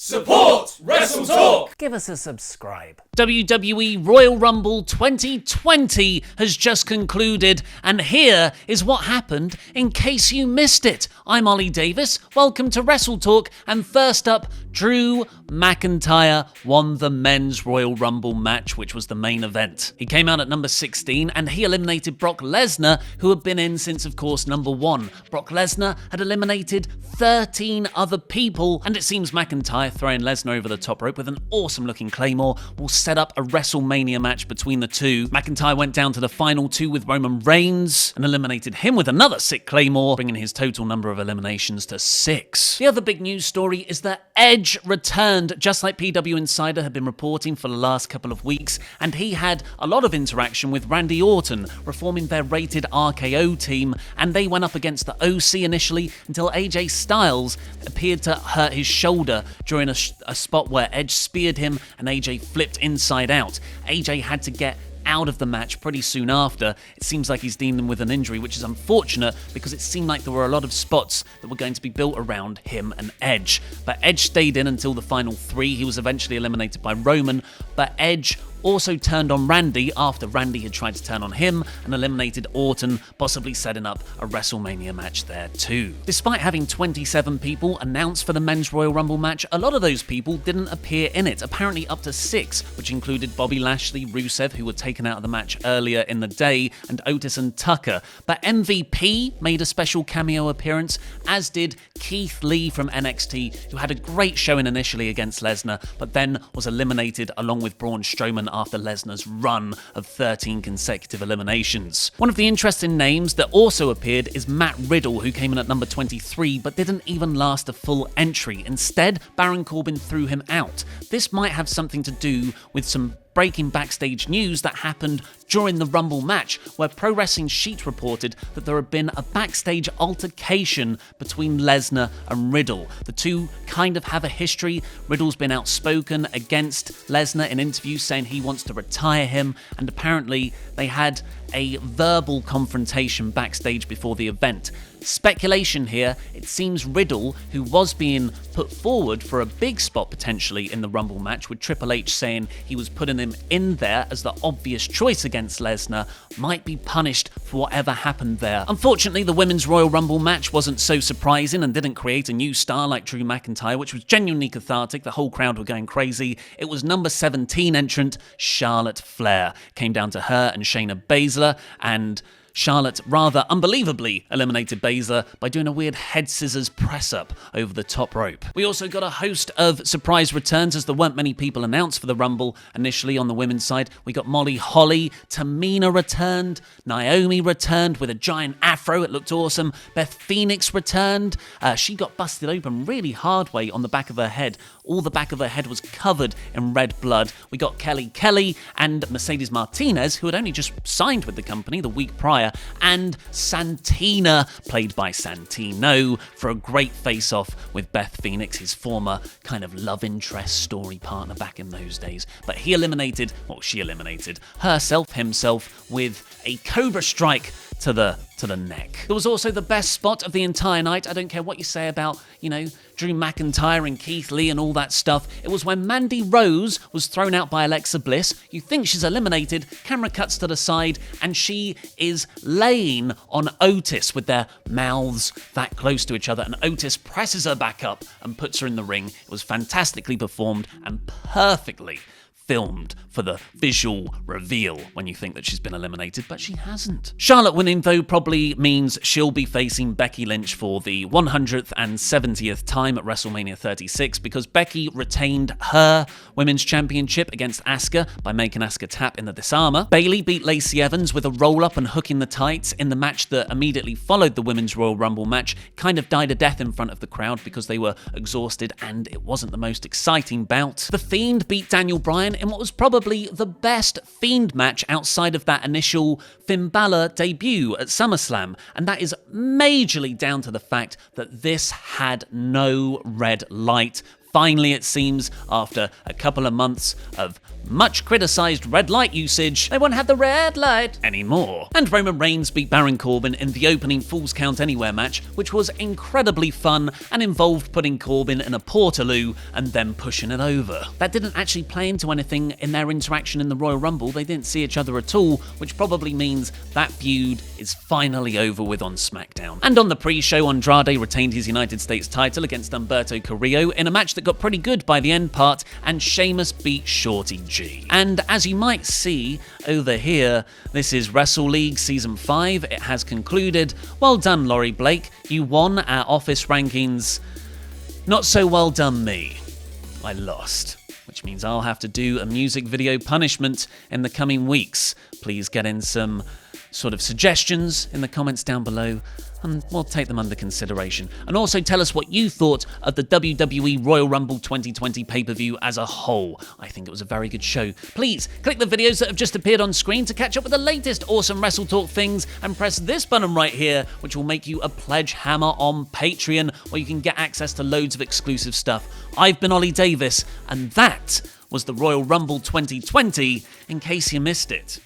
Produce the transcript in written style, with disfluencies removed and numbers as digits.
Support WrestleTalk! Give us a subscribe. WWE Royal Rumble 2020 has just concluded, and here is what happened in case you missed it. I'm Ollie Davis, welcome to WrestleTalk, and first up, Drew McIntyre won the Men's Royal Rumble match, which was the main event. He came out at number 16, and he eliminated Brock Lesnar, who had been in since, of course, number 1. Brock Lesnar had eliminated 13 other people, and it seems McIntyre throwing Lesnar over the top rope with an awesome-looking Claymore will set up a WrestleMania match between the two. McIntyre went down to the final 2 with Roman Reigns and eliminated him with another sick Claymore, bringing his total number of eliminations to 6. The other big news story is that Edge returned, just like PW Insider had been reporting for the last couple of weeks, and he had a lot of interaction with Randy Orton, reforming their rated RKO team, and they went up against the OC initially until AJ Styles appeared to hurt his shoulder during a spot where Edge speared him and AJ flipped inside out. AJ had to get out of the match pretty soon after. It seems like he's dealing with an injury, which is unfortunate because it seemed like there were a lot of spots that were going to be built around him and Edge. But Edge stayed in until the final 3. He was eventually eliminated by Roman, but Edge also turned on Randy after Randy had tried to turn on him and eliminated Orton, possibly setting up a WrestleMania match there too. Despite having 27 people announced for the Men's Royal Rumble match, a lot of those people didn't appear in it, apparently up to 6, which included Bobby Lashley, Rusev, who were taken out of the match earlier in the day, and Otis and Tucker. But MVP made a special cameo appearance, as did Keith Lee from NXT, who had a great showing initially against Lesnar, but then was eliminated along with Braun Strowman after Lesnar's run of 13 consecutive eliminations. One of the interesting names that also appeared is Matt Riddle, who came in at number 23 but didn't even last a full entry. Instead, Baron Corbin threw him out. This might have something to do with some breaking backstage news that happened during the Rumble match, where Pro Wrestling Sheet reported that there had been a backstage altercation between Lesnar and Riddle. The two kind of have a history. Riddle's been outspoken against Lesnar in interviews, saying he wants to retire him, and apparently they had a verbal confrontation backstage before the event. Speculation here, it seems Riddle, who was being put forward for a big spot potentially in the Rumble match, with Triple H saying he was putting him in there as the obvious choice against Lesnar, might be punished for whatever happened there. Unfortunately, the Women's Royal Rumble match wasn't so surprising and didn't create a new star like Drew McIntyre, which was genuinely cathartic. The whole crowd were going crazy. It was number 17 entrant Charlotte Flair. Came down to her and Shayna Baszler, and Charlotte rather unbelievably eliminated Baszler by doing a weird head scissors press-up over the top rope. We also got a host of surprise returns, as there weren't many people announced for the Rumble initially on the women's side. We got Molly Holly, Tamina returned, Naomi returned with a giant afro, it looked awesome. Beth Phoenix returned. She got busted open really hard way on the back of her head. All the back of her head was covered in red blood. We got Kelly and Mercedes Martinez, who had only just signed with the company the week prior, and Santina, played by Santino, for a great face-off with Beth Phoenix, his former kind of love interest story partner back in those days. But she eliminated himself with a Cobra Strike to the neck. There was also the best spot of the entire night. I don't care what you say about, Drew McIntyre and Keith Lee and all that stuff. It was when Mandy Rose was thrown out by Alexa Bliss. You think she's eliminated, camera cuts to the side, and she is laying on Otis with their mouths that close to each other, and Otis presses her back up and puts her in the ring. It was fantastically performed and perfectly filmed for the visual reveal when you think that she's been eliminated, but she hasn't. Charlotte winning, though, probably means she'll be facing Becky Lynch for the 100th and 70th time at WrestleMania 36, because Becky retained her Women's Championship against Asuka by making Asuka tap in the disarmer. Bayley beat Lacey Evans with a roll-up and hooking the tights in the match that immediately followed the Women's Royal Rumble match. Kind of died a death in front of the crowd because they were exhausted and it wasn't the most exciting bout. The Fiend beat Daniel Bryan in what was probably the best Fiend match outside of that initial Finn Balor debut at SummerSlam, and that is majorly down to the fact that this had no red light. Finally, it seems, after a couple of months of much criticised red light usage. They won't have the red light anymore. And Roman Reigns beat Baron Corbin in the opening Falls Count Anywhere match, which was incredibly fun and involved putting Corbin in a Portaloo and then pushing it over. That didn't actually play into anything in their interaction in the Royal Rumble. They didn't see each other at all, which probably means that feud is finally over with on SmackDown. And on the pre-show, Andrade retained his United States title against Humberto Carillo in a match that got pretty good by the end part, and Sheamus beat Shorty G. And as you might see over here, this is Wrestle League Season 5. It has concluded. Well done, Laurie Blake. You won our office rankings. Not so well done me. I lost. Which means I'll have to do a music video punishment in the coming weeks. Please get in some sort of suggestions in the comments down below, and we'll take them under consideration. And also tell us what you thought of the WWE Royal Rumble 2020 pay-per-view as a whole. I think it was a very good show. Please click the videos that have just appeared on screen to catch up with the latest awesome WrestleTalk things, and press this button right here, which will make you a pledge hammer on Patreon, where you can get access to loads of exclusive stuff. I've been Ollie Davis, and that was the Royal Rumble 2020, in case you missed it.